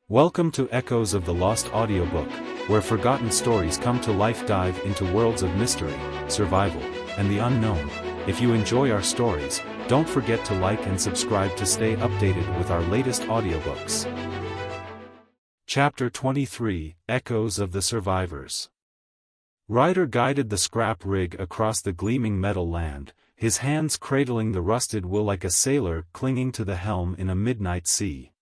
Welcome to Echoes of the Lost audiobook, where forgotten stories come to life. Dive into worlds of mystery, survival, and the unknown. If you enjoy our stories, don't forget to like and subscribe to stay updated with our latest audiobooks. Chapter 23, Echoes of the Survivors. Ryder guided the scrap rig across the gleaming metal land, his hands cradling the rusted wool like a sailor clinging to the helm in a midnight sea.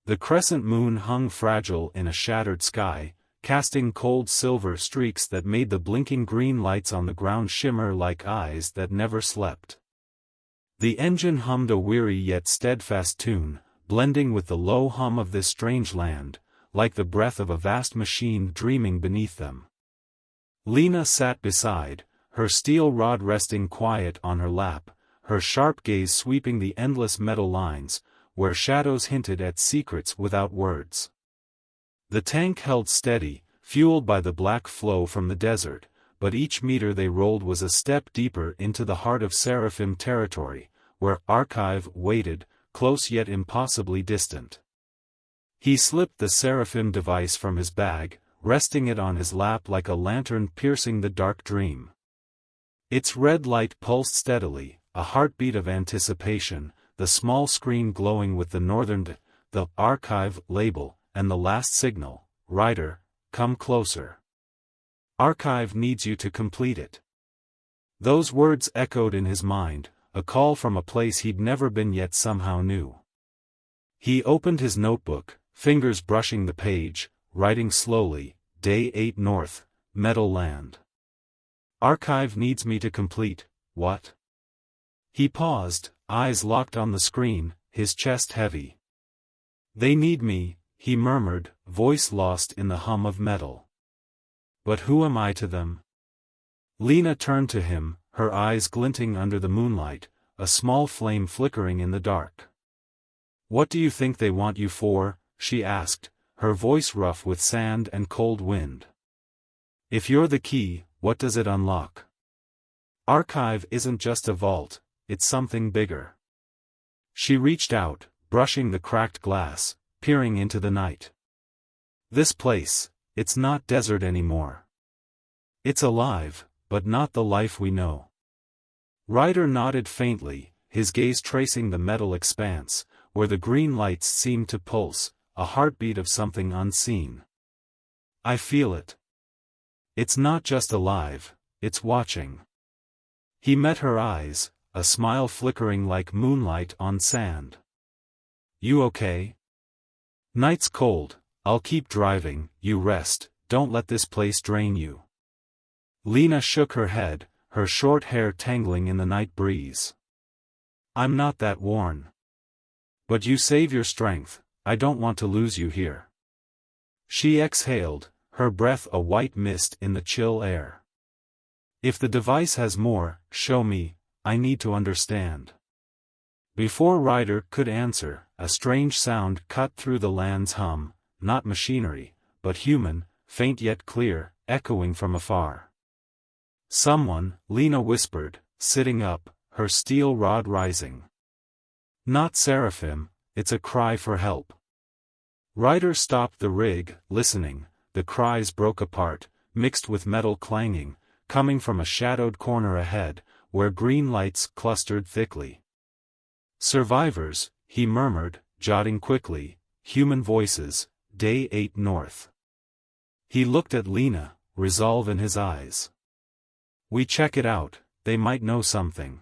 The crescent moon hung fragile in a shattered sky, casting cold silver streaks that made the blinking green lights on the ground shimmer like eyes that never slept. The engine hummed a weary yet steadfast tune, blending with the low hum of this strange land, like the breath of a vast machine dreaming beneath them. Lena sat beside, her steel rod resting quiet on her lap, her sharp gaze sweeping the endless metal lines, where shadows hinted at secrets without words. The tank held steady, fueled by the black flow from the desert, but each meter they rolled was a step deeper into the heart of Seraphim territory, where Archive waited, close yet impossibly distant. He slipped the Seraphim device from his bag, resting it on his lap like a lantern piercing the dark dream. Its red light pulsed steadily, a heartbeat of anticipation, the small screen glowing with the Archive label, and the last signal, Ryder, come closer. Archive needs you to complete it. Those words echoed in his mind, a call from a place he'd never been yet somehow knew. He opened his notebook, fingers brushing the page, writing slowly, Day 8 North, Metal Land. Archive needs me to complete, what? He paused, eyes locked on the screen, his chest heavy. They need me, he murmured, voice lost in the hum of metal. But who am I to them? Lena turned to him, her eyes glinting under the moonlight, a small flame flickering in the dark. What do you think they want you for? She asked, her voice rough with sand and cold wind. If you're the key, what does it unlock? Archive isn't just a vault, it's something bigger. She reached out, brushing the cracked glass, peering into the night. This place, it's not desert anymore. It's alive, but not the life we know. Ryder nodded faintly, his gaze tracing the metal expanse, where the green lights seemed to pulse, a heartbeat of something unseen. I feel it. It's not just alive, it's watching. He met her eyes, a smile flickering like moonlight on sand. You okay? Night's cold, I'll keep driving, you rest, don't let this place drain you. Lena shook her head, her short hair tangling in the night breeze. I'm not that worn. But you save your strength, I don't want to lose you here. She exhaled, her breath a white mist in the chill air. If the device has more, show me, I need to understand. Before Ryder could answer, a strange sound cut through the land's hum, not machinery, but human, faint yet clear, echoing from afar. Someone, Lena whispered, sitting up, her steel rod rising. Not Seraphim, it's a cry for help. Ryder stopped the rig, listening, the cries broke apart, mixed with metal clanging, coming from a shadowed corner ahead, where green lights clustered thickly. Survivors, he murmured, jotting quickly, human voices, Day 8 North. He looked at Lena, resolve in his eyes. We check it out, they might know something.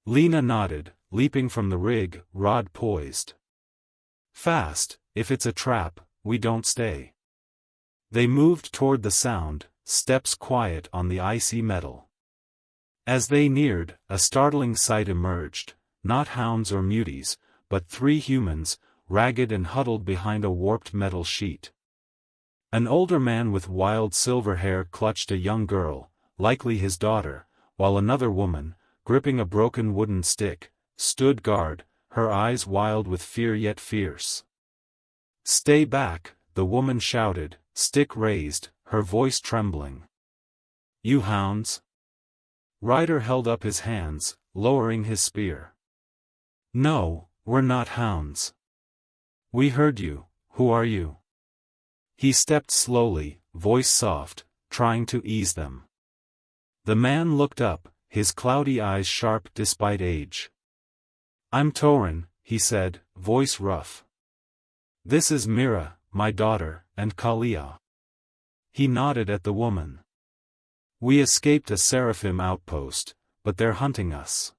Lena nodded, leaping from the rig, rod poised. Fast, if it's a trap, we don't stay. They moved toward the sound, steps quiet on the icy metal. As they neared, a startling sight emerged, not hounds or muties, but three humans, ragged and huddled behind a warped metal sheet. An older man with wild silver hair clutched a young girl, likely his daughter, while another woman, gripping a broken wooden stick, stood guard, her eyes wild with fear yet fierce. Stay back, the woman shouted, stick raised, her voice trembling. You hounds? Ryder held up his hands, lowering his spear. No, we're not hounds. We heard you, Who are you? He stepped slowly, voice soft, trying to ease them. The man looked up, his cloudy eyes sharp despite age. I'm Torin, he said, voice rough. This is Mira, my daughter, and Kalia. He nodded at the woman. We escaped a Seraphim outpost, but they're hunting us.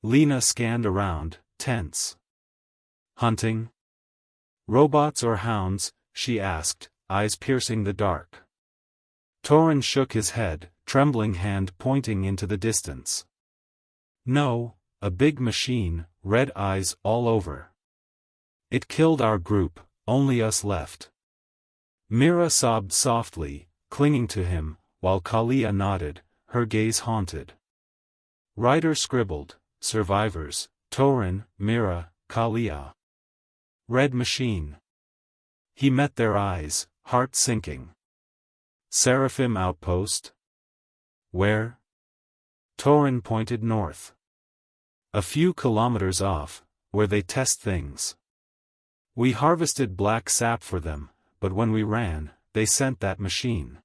Lena scanned around, tense. Hunting? Robots or hounds? She asked, eyes piercing the dark. Torin shook his head, trembling hand pointing into the distance. No, a big machine, red eyes all over. It killed our group, only us left. Mira sobbed softly, clinging to him, while Kalia nodded, her gaze haunted. Ryder scribbled, survivors, Torin, Mira, Kalia. Red machine. He met their eyes, heart sinking. Seraphim outpost? Where? Torin pointed north. A few kilometers off, where they test things. We harvested black sap for them, but when we ran, they sent that machine.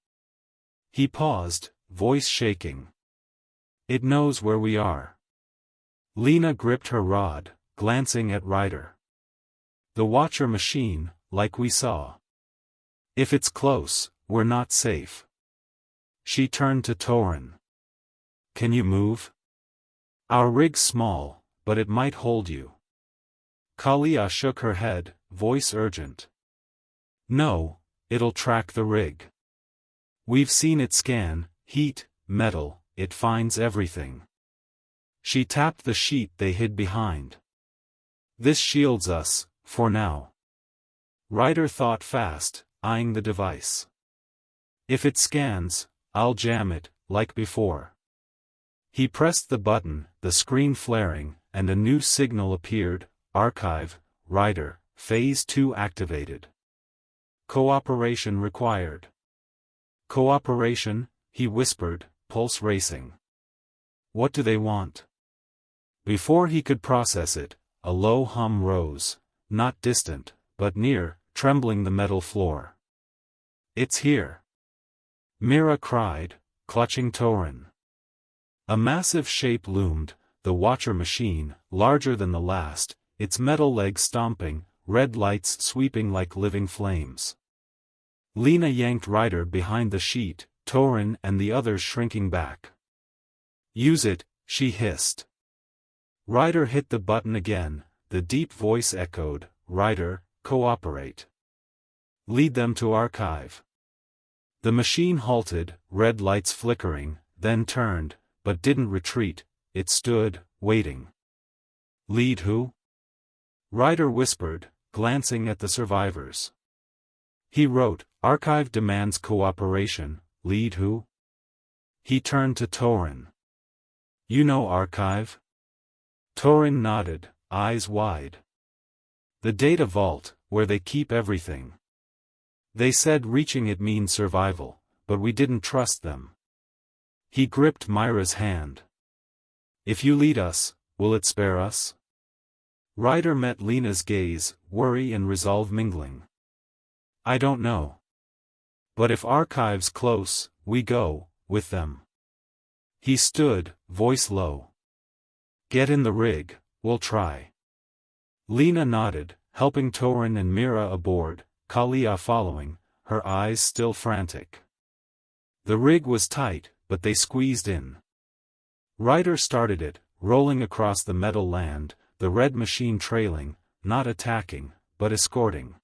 He paused, voice shaking. It knows where we are. Lena gripped her rod, glancing at Ryder. The Watcher machine, like we saw. If it's close, we're not safe. She turned to Torin. Can you move? Our rig's small, but it might hold you. Kalia shook her head, voice urgent. No, it'll track the rig. We've seen it scan, heat, metal, it finds everything. She tapped the sheet they hid behind. This shields us, for now. Ryder thought fast, eyeing the device. If it scans, I'll jam it, like before. He pressed the button, the screen flaring, and a new signal appeared, Archive, Ryder, Phase 2 activated. Cooperation required. Cooperation, he whispered, pulse racing. What do they want? Before he could process it, a low hum rose, not distant, but near, trembling the metal floor. It's here. Mira cried, clutching Torin. A massive shape loomed, the Watcher machine, larger than the last, its metal legs stomping, red lights sweeping like living flames. Lena yanked Ryder behind the sheet, Torin and the others shrinking back. Use it, she hissed. Ryder hit the button again, the deep voice echoed, Ryder, cooperate. Lead them to Archive. The machine halted, red lights flickering, then turned, but didn't retreat, it stood, waiting. Lead who? Ryder whispered, glancing at the survivors. He wrote, Archive demands cooperation, lead who? He turned to Torin. You know Archive? Torin nodded, eyes wide. The data vault, where they keep everything. They said reaching it means survival, but we didn't trust them. He gripped Myra's hand. If you lead us, will it spare us? Ryder met Lena's gaze, worry and resolve mingling. I don't know. But if Archive's close, we go, with them. He stood, voice low. Get in the rig, we'll try. Lena nodded, helping Torin and Mira aboard, Kalia following, her eyes still frantic. The rig was tight, but they squeezed in. Ryder started it, rolling across the metal land, the red machine trailing, not attacking, but escorting.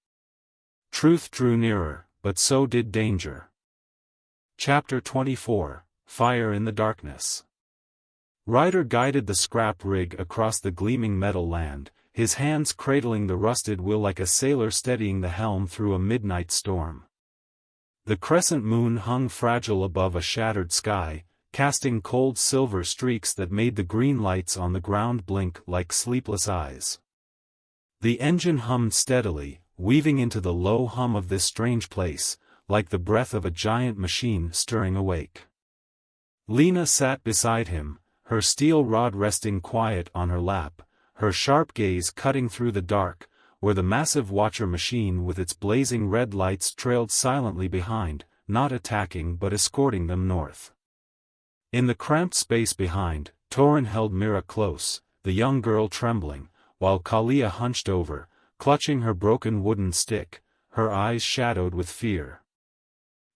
Truth drew nearer, but so did danger. Chapter 24, Fire in the Darkness. Ryder guided the scrap rig across the gleaming metal land, his hands cradling the rusted wheel like a sailor steadying the helm through a midnight storm. The crescent moon hung fragile above a shattered sky, casting cold silver streaks that made the green lights on the ground blink like sleepless eyes. The engine hummed steadily, weaving into the low hum of this strange place, like the breath of a giant machine stirring awake. Lena sat beside him, her steel rod resting quiet on her lap, her sharp gaze cutting through the dark, where the massive Watcher machine with its blazing red lights trailed silently behind, not attacking but escorting them north. In the cramped space behind, Torin held Mira close, the young girl trembling, while Kalia hunched over, clutching her broken wooden stick, her eyes shadowed with fear.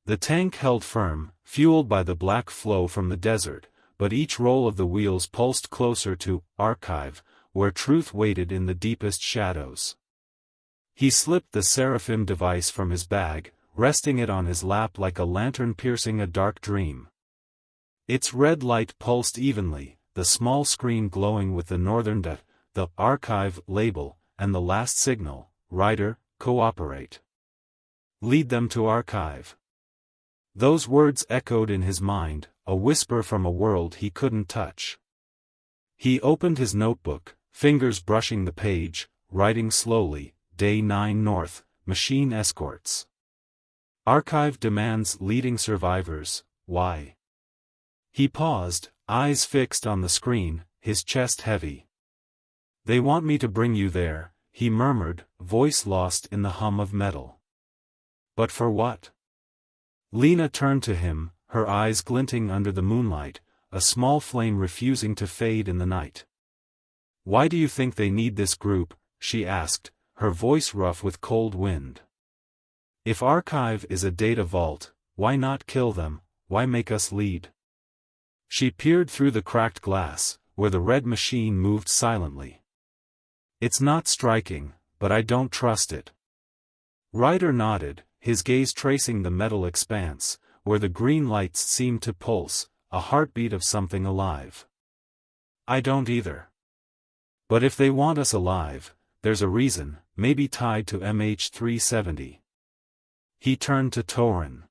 The tank held firm, fueled by the black flow from the desert, but each roll of the wheels pulsed closer to Archive, where truth waited in the deepest shadows. He slipped the Seraphim device from his bag, resting it on his lap like a lantern piercing a dark dream. Its red light pulsed evenly, the small screen glowing with the Northern the Archive label, and the last signal, Ryder, cooperate. Lead them to Archive. Those words echoed in his mind, a whisper from a world he couldn't touch. He opened his notebook, fingers brushing the page, writing slowly, Day 9 North, Machine Escorts. Archive demands leading survivors, why? He paused, eyes fixed on the screen, his chest heavy. They want me to bring you there, he murmured, voice lost in the hum of metal. But for what? Lena turned to him, her eyes glinting under the moonlight, a small flame refusing to fade in the night. Why do you think they need this group? She asked, her voice rough with cold wind. If Archive is a data vault, why not kill them, why make us lead? She peered through the cracked glass, where the red machine moved silently. It's not striking, but I don't trust it. Ryder nodded, his gaze tracing the metal expanse, where the green lights seemed to pulse, a heartbeat of something alive. I don't either. But if they want us alive, there's a reason, maybe tied to MH370. He turned to Torin.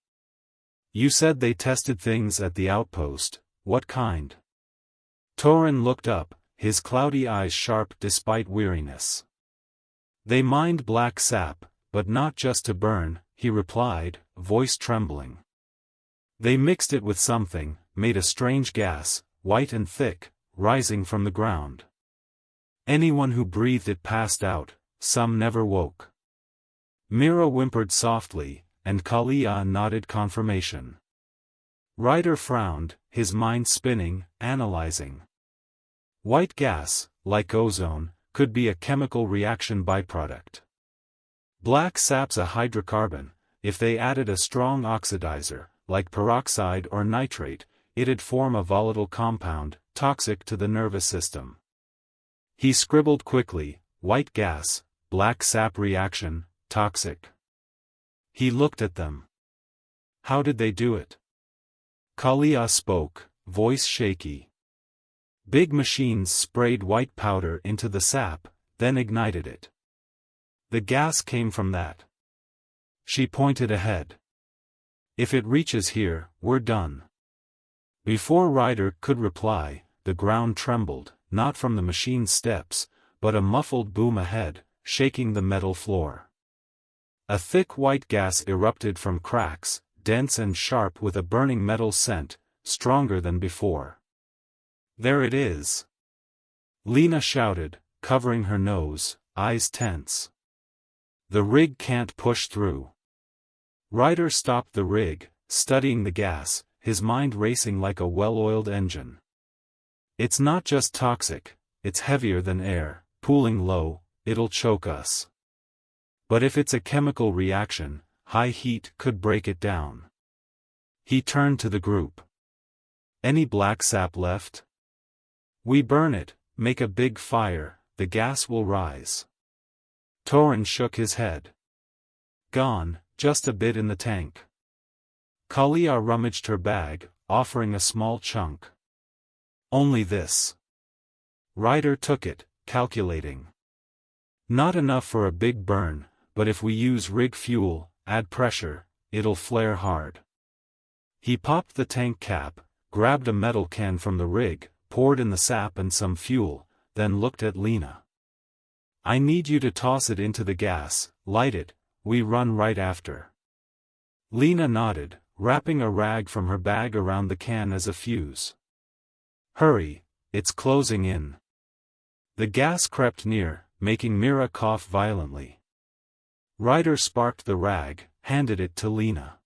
You said they tested things at the outpost, what kind? Torin looked up, his cloudy eyes sharp despite weariness. They mined black sap, but not just to burn, he replied, voice trembling. They mixed it with something, made a strange gas, white and thick, rising from the ground. Anyone who breathed it passed out, some never woke. Mira whimpered softly, and Kalia nodded confirmation. Ryder frowned, his mind spinning, analyzing. White gas, like ozone, could be a chemical reaction byproduct. Black sap's a hydrocarbon. If they added a strong oxidizer, like peroxide or nitrate, it'd form a volatile compound, toxic to the nervous system. He scribbled quickly, white gas, black sap reaction, toxic. He looked at them. How did they do it? Kalia spoke, voice shaky. Big machines sprayed white powder into the sap, then ignited it. The gas came from that. She pointed ahead. If it reaches here, we're done. Before Ryder could reply, the ground trembled, not from the machine's steps, but a muffled boom ahead, shaking the metal floor. A thick white gas erupted from cracks, dense and sharp with a burning metal scent, stronger than before. There it is! Lena shouted, covering her nose, eyes tense. The rig can't push through. Ryder stopped the rig, studying the gas, his mind racing like a well-oiled engine. It's not just toxic, it's heavier than air, pooling low, it'll choke us. But if it's a chemical reaction, high heat could break it down. He turned to the group. Any black sap left? We burn it, make a big fire, the gas will rise. Torin shook his head. Gone, just a bit in the tank. Kalia rummaged her bag, offering a small chunk. Only this. Ryder took it, calculating. Not enough for a big burn, but if we use rig fuel, add pressure, it'll flare hard. He popped the tank cap, grabbed a metal can from the rig, poured in the sap and some fuel, then looked at Lena. I need you to toss it into the gas, light it, we run right after. Lena nodded, wrapping a rag from her bag around the can as a fuse. Hurry, it's closing in. The gas crept near, making Mira cough violently. Ryder sparked the rag, handed it to Lena.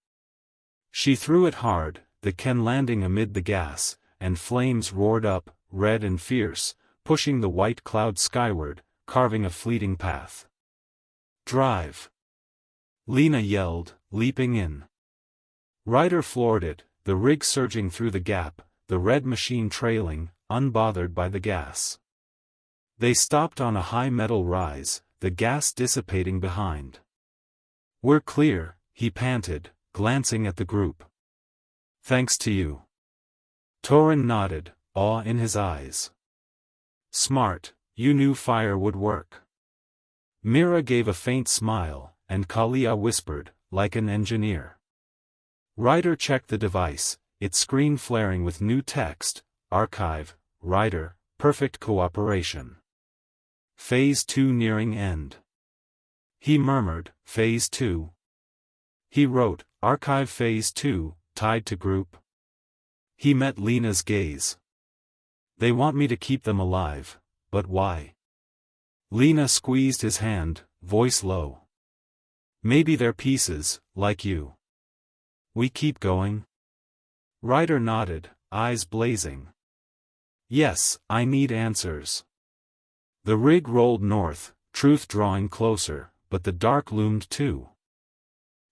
She threw it hard, the can landing amid the gas, and flames roared up, red and fierce, pushing the white cloud skyward, carving a fleeting path. "Drive!" Lena yelled, leaping in. Ryder floored it, the rig surging through the gap, the red machine trailing, unbothered by the gas. They stopped on a high metal rise, the gas dissipating behind. "We're clear," he panted, glancing at the group. "Thanks to you." Torin nodded, awe in his eyes. "Smart, you knew fire would work." Mira gave a faint smile, and Kalia whispered, like an engineer. Ryder checked the device, its screen flaring with new text, "Archive, Ryder, perfect cooperation. Phase 2 nearing end." He murmured, "Phase 2. He wrote, "Archive Phase 2, tied to group." He met Lena's gaze. "They want me to keep them alive, but why?" Lena squeezed his hand, voice low. "Maybe they're pieces, like you. We keep going?" Ryder nodded, eyes blazing. "Yes, I need answers." The rig rolled north, truth drawing closer, but the dark loomed too.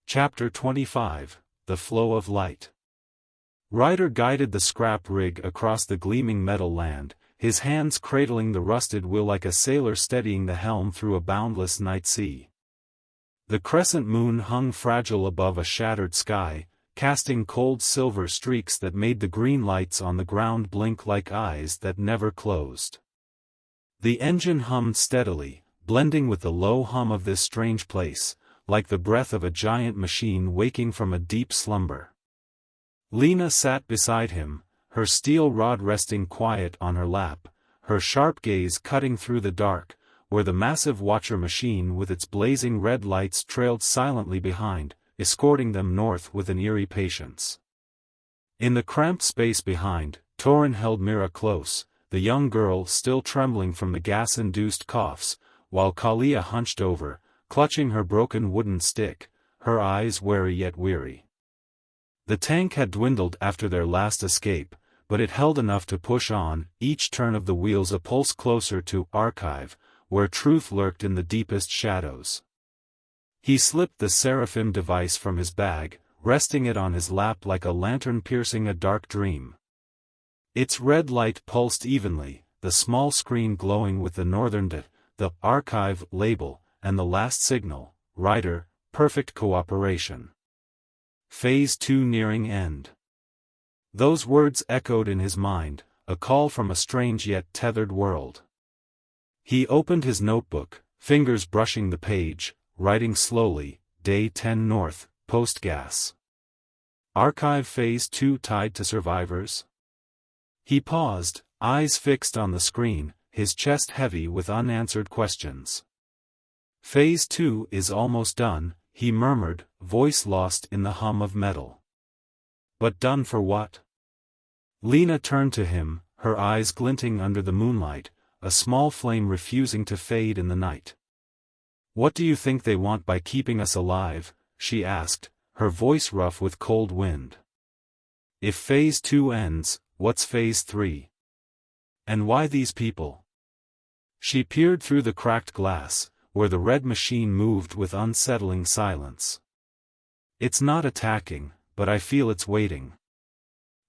Chapter 25, The Flow of Light. Ryder guided the scrap rig across the gleaming metal land, his hands cradling the rusted wheel like a sailor steadying the helm through a boundless night sea. The crescent moon hung fragile above a shattered sky, casting cold silver streaks that made the green lights on the ground blink like eyes that never closed. The engine hummed steadily, blending with the low hum of this strange place, like the breath of a giant machine waking from a deep slumber. Lena sat beside him, her steel rod resting quiet on her lap, her sharp gaze cutting through the dark, where the massive watcher machine with its blazing red lights trailed silently behind, escorting them north with an eerie patience. In the cramped space behind, Torin held Mira close, the young girl still trembling from the gas-induced coughs, while Kalia hunched over, clutching her broken wooden stick, her eyes wary yet weary. The tank had dwindled after their last escape, but it held enough to push on, each turn of the wheels a pulse closer to Archive, where truth lurked in the deepest shadows. He slipped the Seraphim device from his bag, resting it on his lap like a lantern piercing a dark dream. Its red light pulsed evenly, the small screen glowing with the Northern the Archive label, and the last signal, Ryder, perfect cooperation. Phase 2 nearing end. Those words echoed in his mind, a call from a strange yet tethered world. He opened his notebook, fingers brushing the page, writing slowly, Day 10 North, Post-Gas. Archive Phase 2 tied to survivors? He paused, eyes fixed on the screen, his chest heavy with unanswered questions. Phase 2 is almost done, he murmured, voice lost in the hum of metal. But done for what? Lena turned to him, her eyes glinting under the moonlight, a small flame refusing to fade in the night. What do you think they want by keeping us alive? She asked, her voice rough with cold wind. If Phase 2 ends, what's Phase 3? And why these people? She peered through the cracked glass, where the red machine moved with unsettling silence. It's not attacking, but I feel it's waiting.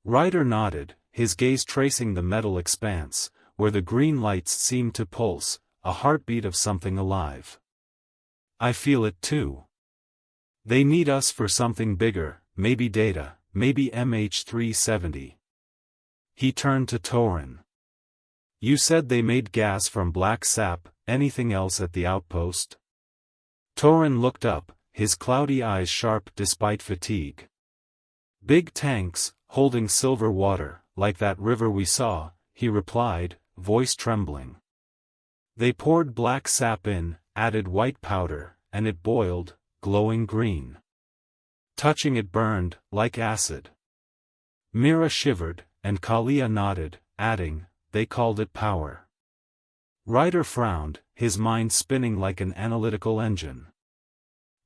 Ryder nodded, his gaze tracing the metal expanse, where the green lights seemed to pulse, a heartbeat of something alive. I feel it too. They need us for something bigger, maybe data, maybe MH370. He turned to Torin. You said they made gas from black sap, anything else at the outpost? Torin looked up, his cloudy eyes sharp despite fatigue. Big tanks, holding silver water, like that river we saw, he replied, voice trembling. They poured black sap in, added white powder, and it boiled, glowing green. Touching it burned, like acid. Mira shivered, and Kalia nodded, adding, they called it power. Ryder frowned, his mind spinning like an analytical engine.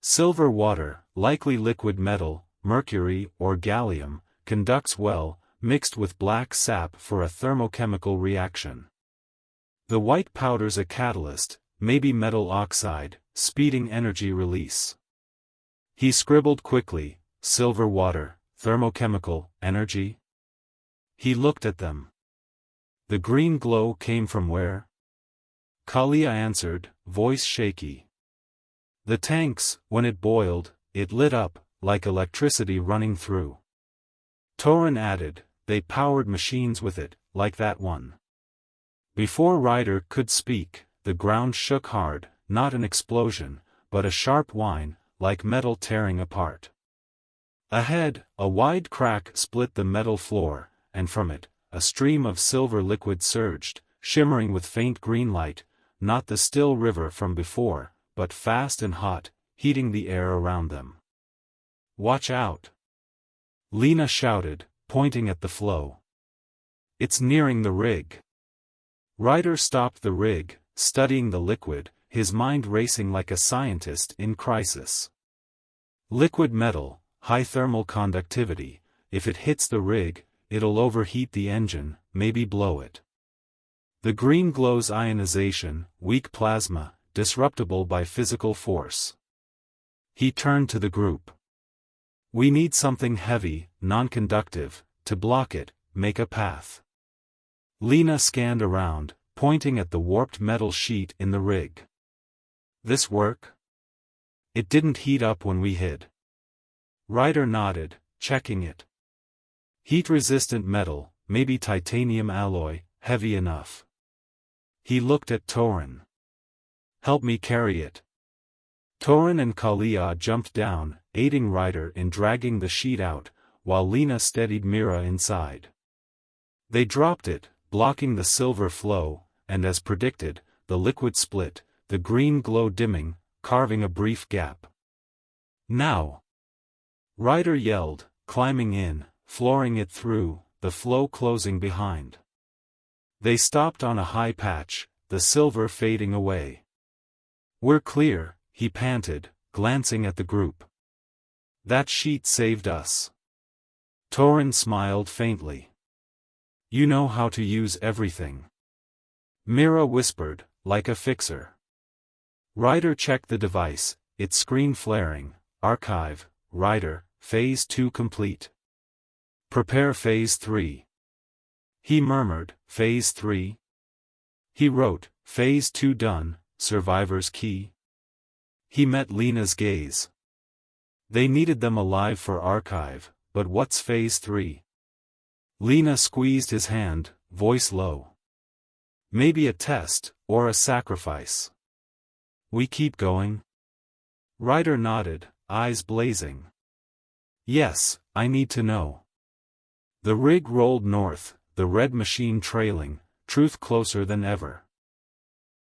Silver water, likely liquid metal, mercury or gallium, conducts well, mixed with black sap for a thermochemical reaction. The white powder's a catalyst, maybe metal oxide, speeding energy release. He scribbled quickly, silver water, thermochemical, energy? He looked at them. The green glow came from where? Kalia answered, voice shaky. The tanks, when it boiled, it lit up, like electricity running through. Torin added, they powered machines with it, like that one. Before Ryder could speak, the ground shook hard, not an explosion, but a sharp whine, like metal tearing apart. Ahead, a wide crack split the metal floor, and from it, a stream of silver liquid surged, shimmering with faint green light, not the still river from before, but fast and hot, heating the air around them. Watch out! Lena shouted, pointing at the flow. It's nearing the rig. Ryder stopped the rig, studying the liquid, his mind racing like a scientist in crisis. Liquid metal, high thermal conductivity, if it hits the rig, it'll overheat the engine, maybe blow it. The green glow's ionization, weak plasma, disruptible by physical force. He turned to the group. We need something heavy, non-conductive, to block it, make a path. Lena scanned around, pointing at the warped metal sheet in the rig. This work? It didn't heat up when we hid. Ryder nodded, checking it. Heat-resistant metal, maybe titanium alloy, heavy enough. He looked at Torin. Help me carry it. Torin and Kalia jumped down, aiding Ryder in dragging the sheet out, while Lena steadied Mira inside. They dropped it, blocking the silver flow, and as predicted, the liquid split, the green glow dimming, carving a brief gap. Now! Ryder yelled, climbing in, flooring it through, the flow closing behind. They stopped on a high patch, the silver fading away. We're clear, he panted, glancing at the group. That sheet saved us. Torin smiled faintly. You know how to use everything. Mira whispered, like a fixer. Ryder checked the device, its screen flaring. Archive, Ryder, Phase 2 complete. Prepare Phase 3. He murmured, Phase 3? He wrote, Phase 2 done, Survivor's Key. He met Lena's gaze. They needed them alive for archive, but what's Phase 3? Lena squeezed his hand, voice low. Maybe a test, or a sacrifice. We keep going? Ryder nodded, eyes blazing. Yes, I need to know. The rig rolled north, the red machine trailing, truth closer than ever.